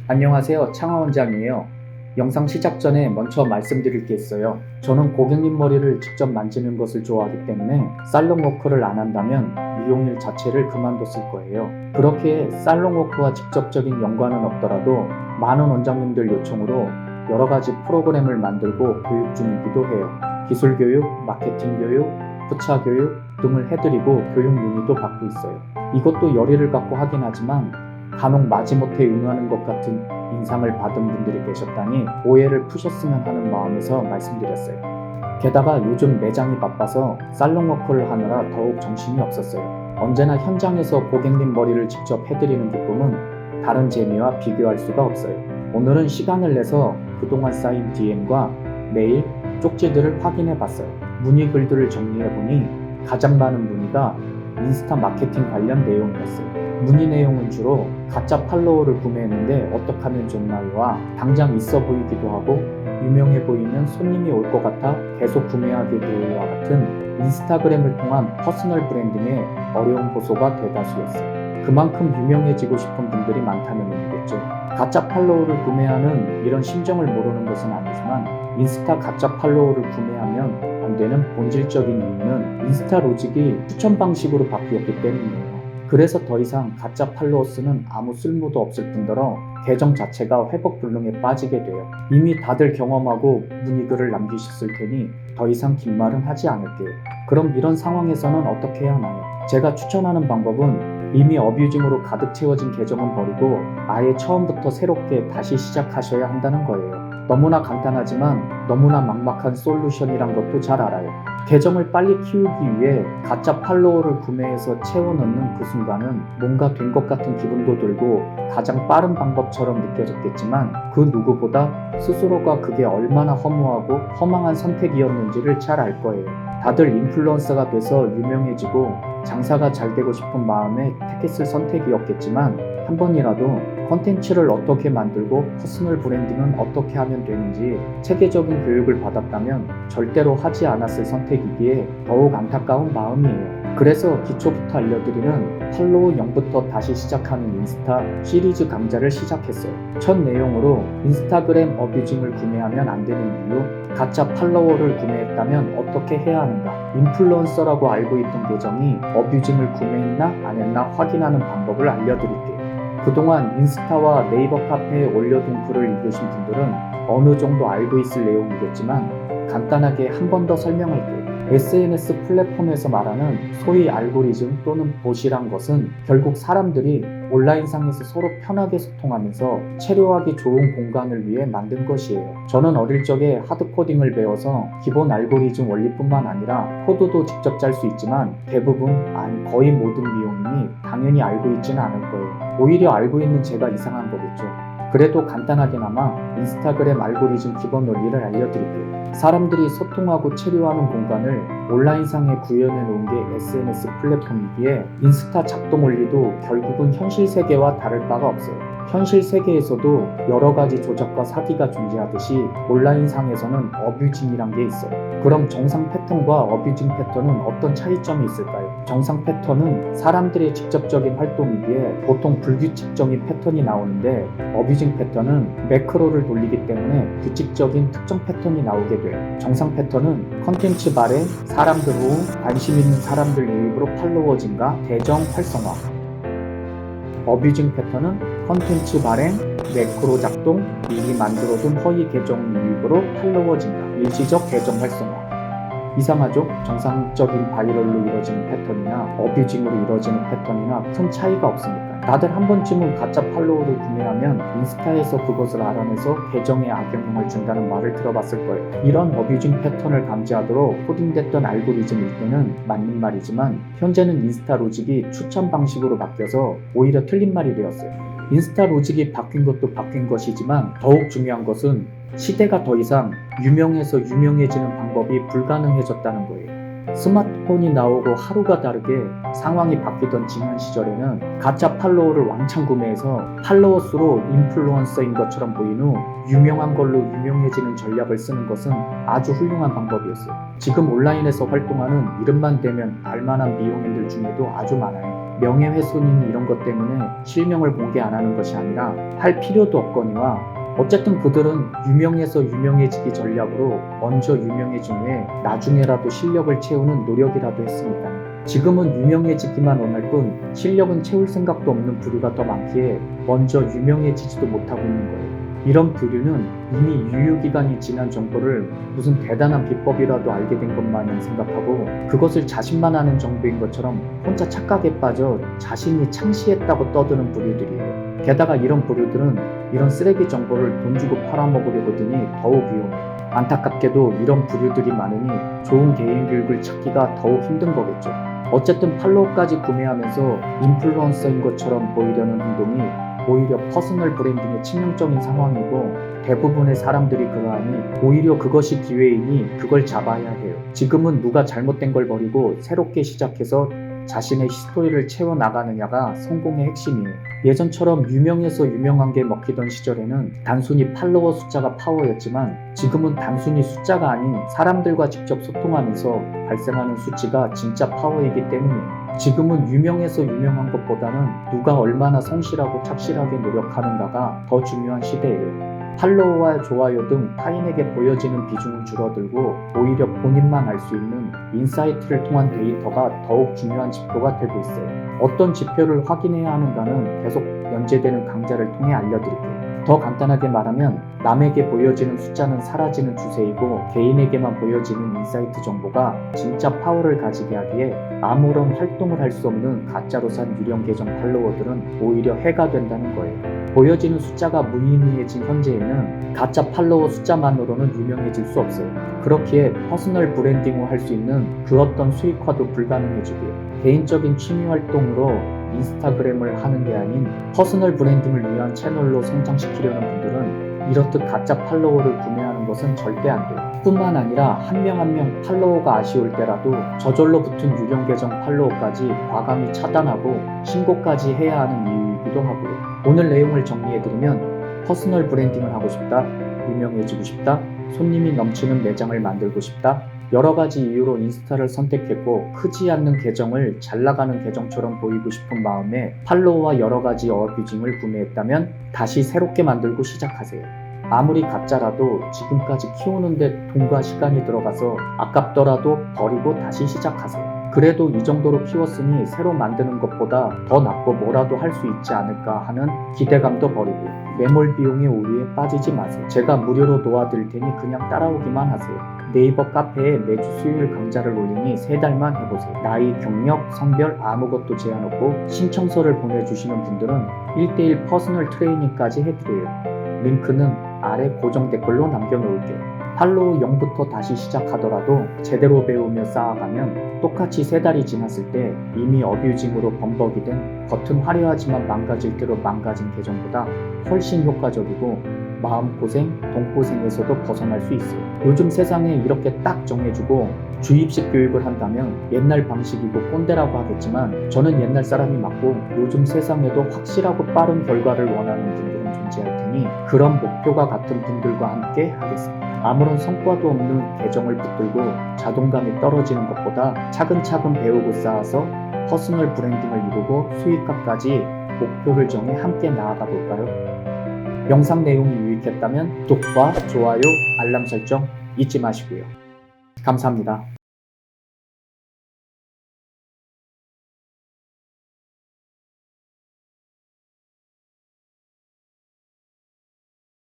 안녕하세요. 창하 원장이에요. 영상 시작 전에 먼저 말씀드릴 게 있어요. 저는 고객님 머리를 직접 만지는 것을 좋아하기 때문에 살롱 워크를 안 한다면 미용일 자체를 그만뒀을 거예요. 그렇게 살롱 워크와 직접적인 연관은 없더라도 많은 원장님들 요청으로 여러 가지 프로그램을 만들고 교육 중이기도 해요. 기술 교육, 마케팅 교육, 부차 교육 등을 해드리고 교육 문의도 받고 있어요. 이것도 열의를 갖고 하긴 하지만 간혹 마지못해 응하는 것 같은 인상을 받은 분들이 계셨다니 오해를 푸셨으면 하는 마음에서 말씀드렸어요. 게다가 요즘 매장이 바빠서 살롱 워크를 하느라 더욱 정신이 없었어요. 언제나 현장에서 고객님 머리를 직접 해드리는 기쁨은 다른 재미와 비교할 수가 없어요. 오늘은 시간을 내서 그동안 쌓인 DM과 메일, 쪽지들을 확인해 봤어요. 문의 글들을 정리해 보니 가장 많은 문의가 인스타 마케팅 관련 내용이었어요. 문의 내용은 주로 가짜 팔로워를 구매했는데 어떻게 하면 좋나요와 당장 있어 보이기도 하고 유명해 보이면 손님이 올 것 같아 계속 구매하게 되요와 같은 인스타그램을 통한 퍼스널 브랜딩의 어려운 호소가 대다수였어요. 그만큼 유명해지고 싶은 분들이 많다는 의미겠죠. 가짜 팔로워를 구매하는 이런 심정을 모르는 것은 아니지만 인스타 가짜 팔로워를 구매하면 안 되는 본질적인 이유는 인스타 로직이 추천 방식으로 바뀌었기 때문이에요. 그래서 더 이상 가짜 팔로워스는 아무 쓸모도 없을 뿐더러 계정 자체가 회복 불능에 빠지게 돼요. 이미 다들 경험하고 문의글을 남기셨을 테니 더 이상 긴 말은 하지 않을게요. 그럼 이런 상황에서는 어떻게 해야 하나요? 제가 추천하는 방법은 이미 어뷰징으로 가득 채워진 계정은 버리고 아예 처음부터 새롭게 다시 시작하셔야 한다는 거예요. 너무나 간단하지만 너무나 막막한 솔루션이란 것도 잘 알아요. 계정을 빨리 키우기 위해 가짜 팔로워를 구매해서 채워넣는 그 순간은 뭔가 된 것 같은 기분도 들고 가장 빠른 방법처럼 느껴졌겠지만 그 누구보다 스스로가 그게 얼마나 허무하고 허망한 선택이었는지를 잘 알 거예요. 다들 인플루언서가 돼서 유명해지고 장사가 잘 되고 싶은 마음에 택했을 선택이었겠지만 한 번이라도 컨텐츠를 어떻게 만들고 퍼스널 브랜딩은 어떻게 하면 되는지 체계적인 교육을 받았다면 절대로 하지 않았을 선택이기에 더욱 안타까운 마음이에요. 그래서 기초부터 알려드리는 팔로우 0부터 다시 시작하는 인스타 시리즈 강좌를 시작했어요. 첫 내용으로 인스타그램 어뷰징을 구매하면 안 되는 이유, 가짜 팔로워를 구매했다면 어떻게 해야 하는가, 인플루언서라고 알고 있던 계정이 어뷰징을 구매했나 안 했나 확인하는 방법을 알려드릴게요. 그동안 인스타와 네이버 카페에 올려둔 글을 읽으신 분들은 어느 정도 알고 있을 내용이겠지만 간단하게 한 번 더 설명할게요. SNS 플랫폼에서 말하는 소위 알고리즘 또는 봇이란 것은 결국 사람들이 온라인상에서 서로 편하게 소통하면서 체류하기 좋은 공간을 위해 만든 것이에요. 저는 어릴 적에 하드코딩을 배워서 기본 알고리즘 원리뿐만 아니라 코드도 직접 짤 수 있지만 대부분, 아니 거의 모든 미용인이 당연히 알고 있지는 않을 거예요. 오히려 알고 있는 제가 이상한 거겠죠. 그래도 간단하게나마 인스타그램 알고리즘 기본 원리를 알려드릴게요. 사람들이 소통하고 체류하는 공간을 온라인상에 구현해 놓은 게 SNS 플랫폼이기에 인스타 작동 원리도 결국은 현실 세계와 다를 바가 없어요. 현실 세계에서도 여러 가지 조작과 사기가 존재하듯이 온라인상에서는 어뷰징이란 게 있어요. 그럼 정상 패턴과 어뷰징 패턴은 어떤 차이점이 있을까요? 정상 패턴은 사람들의 직접적인 활동이기에 보통 불규칙적인 패턴이 나오는데 어뷰징 패턴은 매크로를 돌리기 때문에 규칙적인 특정 패턴이 나오게 돼요. 정상 패턴은 컨텐츠 발행, 사람들 호응, 관심 있는 사람들 유입으로 팔로워 증가, 계정 활성화. 어뷰징 패턴은 컨텐츠 발행, 매크로 작동, 미리 만들어둔 허위 계정 유입으로 팔로워 증가, 일시적 계정 활성화. 이상하죠? 정상적인 바이럴로 이루어지는 패턴이나 어뷰징으로 이루어지는 패턴이나 큰 차이가 없으니까요. 다들 한 번쯤은 가짜 팔로워를 구매하면 인스타에서 그것을 알아내서 계정에 악영향을 준다는 말을 들어봤을 거예요. 이런 어뷰징 패턴을 감지하도록 코딩됐던 알고리즘일 때는 맞는 말이지만 현재는 인스타 로직이 추천 방식으로 바뀌어서 오히려 틀린 말이 되었어요. 인스타 로직이 바뀐 것도 바뀐 것이지만 더욱 중요한 것은 시대가 더 이상 유명해서 유명해지는 방법이 불가능해졌다는 거예요. 스마트폰이 나오고 하루가 다르게 상황이 바뀌던 지난 시절에는 가짜 팔로워를 왕창 구매해서 팔로워 수로 인플루언서인 것처럼 보인 후 유명한 걸로 유명해지는 전략을 쓰는 것은 아주 훌륭한 방법이었어요. 지금 온라인에서 활동하는 이름만 대면 알만한 미용인들 중에도 아주 많아요. 명예훼손이니 이런 것 때문에 실명을 공개 안 하는 것이 아니라 할 필요도 없거니와 어쨌든 그들은 유명해서 유명해지기 전략으로 먼저 유명해진 후에 나중에라도 실력을 채우는 노력이라도 했습니다. 지금은 유명해지기만 원할 뿐 실력은 채울 생각도 없는 부류가 더 많기에 먼저 유명해지지도 못하고 있는 거예요. 이런 부류는 이미 유효기간이 지난 정보를 무슨 대단한 비법이라도 알게 된 것마냥 생각하고 그것을 자신만 아는 정보인 것처럼 혼자 착각에 빠져 자신이 창시했다고 떠드는 부류들이에요. 게다가 이런 부류들은 이런 쓰레기 정보를 돈 주고 팔아먹으려고 드니 더욱 위험해요. 안타깝게도 이런 부류들이 많으니 좋은 개인 교육을 찾기가 더욱 힘든 거겠죠. 어쨌든 팔로워까지 구매하면서 인플루언서인 것처럼 보이려는 행동이 오히려 퍼스널 브랜딩의 치명적인 상황이고 대부분의 사람들이 그러하니 오히려 그것이 기회이니 그걸 잡아야 해요. 지금은 누가 잘못된 걸 버리고 새롭게 시작해서 자신의 히스토리를 채워나가느냐가 성공의 핵심이에요. 예전처럼 유명해서 유명한 게 먹히던 시절에는 단순히 팔로워 숫자가 파워였지만 지금은 단순히 숫자가 아닌 사람들과 직접 소통하면서 발생하는 수치가 진짜 파워이기 때문이에요. 지금은 유명해서 유명한 것보다는 누가 얼마나 성실하고 착실하게 노력하는가가 더 중요한 시대예요. 팔로워와 좋아요 등 타인에게 보여지는 비중은 줄어들고 오히려 본인만 알 수 있는 인사이트를 통한 데이터가 더욱 중요한 지표가 되고 있어요. 어떤 지표를 확인해야 하는가는 계속 연재되는 강좌를 통해 알려드릴게요. 더 간단하게 말하면 남에게 보여지는 숫자는 사라지는 추세이고 개인에게만 보여지는 인사이트 정보가 진짜 파워를 가지게 하기에 아무런 활동을 할 수 없는 가짜로 산 유령 계정 팔로워들은 오히려 해가 된다는 거예요. 보여지는 숫자가 무의미해진 현재에는 가짜 팔로워 숫자만으로는 유명해질 수 없어요. 그렇기에 퍼스널 브랜딩을 할 수 있는 그 어떤 수익화도 불가능해지고요. 개인적인 취미 활동으로 인스타그램을 하는 게 아닌 퍼스널 브랜딩을 위한 채널로 성장시키려는 분들은 이렇듯 가짜 팔로워를 구매하는 것은 절대 안 돼요. 뿐만 아니라 한 명 한 명 팔로워가 아쉬울 때라도 저절로 붙은 유령 계정 팔로워까지 과감히 차단하고 신고까지 해야 하는 이유이기도 하고요. 오늘 내용을 정리해드리면 퍼스널 브랜딩을 하고 싶다, 유명해지고 싶다, 손님이 넘치는 매장을 만들고 싶다, 여러 가지 이유로 인스타를 선택했고 크지 않는 계정을 잘 나가는 계정처럼 보이고 싶은 마음에 팔로워와 여러 가지 어뷰징을 구매했다면 다시 새롭게 만들고 시작하세요. 아무리 가짜라도 지금까지 키우는데 돈과 시간이 들어가서 아깝더라도 버리고 다시 시작하세요. 그래도 이 정도로 키웠으니 새로 만드는 것보다 더 낫고 뭐라도 할 수 있지 않을까 하는 기대감도 버리고 매몰 비용의 오류에 빠지지 마세요. 제가 무료로 도와드릴 테니 그냥 따라오기만 하세요. 네이버 카페에 매주 수요일 강좌를 올리니 3달만 해보세요. 나이, 경력, 성별 아무것도 제한 없고 신청서를 보내주시는 분들은 1:1 퍼스널 트레이닝까지 해드려요. 링크는 아래 고정 댓글로 남겨놓을게요. 팔로우 0부터 다시 시작하더라도 제대로 배우며 쌓아가면 똑같이 3달이 지났을 때 이미 어뷰징으로 범벅이 된 겉은 화려하지만 망가질 대로 망가진 계정보다 훨씬 효과적이고 마음고생, 돈고생에서도 벗어날 수 있어요. 요즘 세상에 이렇게 딱 정해주고 주입식 교육을 한다면 옛날 방식이고 꼰대라고 하겠지만 저는 옛날 사람이 맞고 요즘 세상에도 확실하고 빠른 결과를 원하는 분들은 존재할 테니 그런 목표가 같은 분들과 함께 하겠습니다. 아무런 성과도 없는 계정을 붙들고 자존감이 떨어지는 것보다 차근차근 배우고 쌓아서 퍼스널 브랜딩을 이루고 수익화까지 목표를 정해 함께 나아가 볼까요? 영상 내용이 유익했다면 구독과 좋아요, 알람 설정 잊지 마시고요. 감사합니다.